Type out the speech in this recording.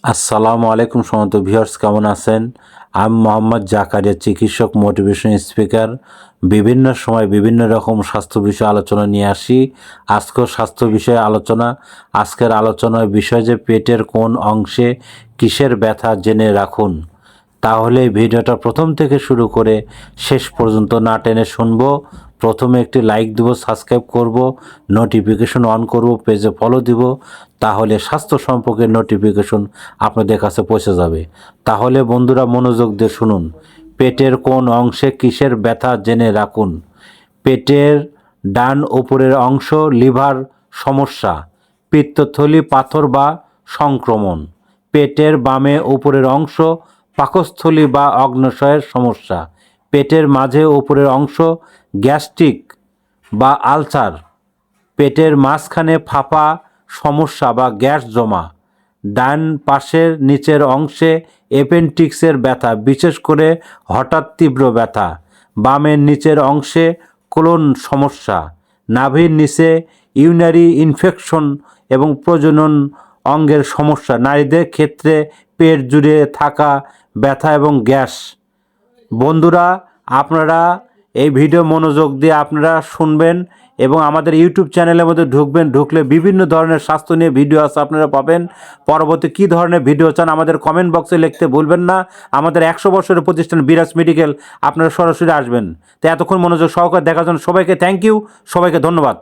আসসালামু আলাইকুম সমস্ত ভিউয়ার্স, কেমন আছেন? আমি মোহাম্মদ জাকারিয়া, চিকিৎসক, মোটিভেশন স্পিকার। বিভিন্ন সময় বিভিন্ন রকম স্বাস্থ্য বিষয়ে আলোচনা নিয়ে আসি। আজকেও স্বাস্থ্য বিষয়ে আলোচনা। আজকের আলোচনার বিষয় যে পেটের কোন অংশে কিসের ব্যথা জেনে রাখুন। তাহলে ভিডিওটা প্রথম থেকে শুরু করে শেষ পর্যন্ত না টেনে শুনবো। প্রথমে একটি লাইক দিব, সাবস্ক্রাইব করব, নোটিফিকেশন অন করব, পেজে ফলো দিব। তাহলে স্বাস্থ্য সম্পর্কে নোটিফিকেশন আপনাদের কাছে পৌঁছে যাবে। তাহলে বন্ধুরা মনোযোগ দিয়ে শুনুন। পেটের কোন অংশে কিসের ব্যথা জেনে রাখুন। পেটের ডান উপরের অংশ লিভার সমস্যা, পিত্তথলি পাথর বা সংক্রমণ। পেটের বামে উপরের অংশ পাকস্থলী বা অগ্ন্যাশয়ের সমস্যা। পেটের মাঝে উপরের অংশ গ্যাস্ট্রিক বা আলসার। পেটের মাঝখানে ফাঁপা সমস্যা বা গ্যাস জমা। ডান পাশের নিচের অংশে অ্যাপেন্ডিক্সের ব্যথা, বিশেষ করে হঠাৎ তীব্র ব্যথা। বামের নিচের অংশে কোলন সমস্যা। নাভির নিচে ইউরিনারি ইনফেকশন এবং প্রজনন অঙ্গের সমস্যা। নারীদের ক্ষেত্রে পেট জুড়ে থাকা ব্যথা এবং গ্যাস। বন্ধুরা, আপনারা এই ভিডিও মনোযোগ দিয়ে আপনারা শুনবেন এবং আমাদের ইউটিউব চ্যানেলের মধ্যে ঢুকবেন। ঢুকলে বিভিন্ন ধরনের স্বাস্থ্য নিয়ে ভিডিও আছে, আপনারা পাবেন। পরবর্তী কী ধরনের ভিডিও চান আমাদের কমেন্ট বক্সে লিখতে ভুলবেন না। আমাদের 100 বছরের প্রতিষ্ঠান বিরাজ মেডিকেল, আপনারা সরাসরি আসবেন। তো এতক্ষণ মনোযোগ সহকারে দেখার জন্য সবাইকে থ্যাংক ইউ, সবাইকে ধন্যবাদ।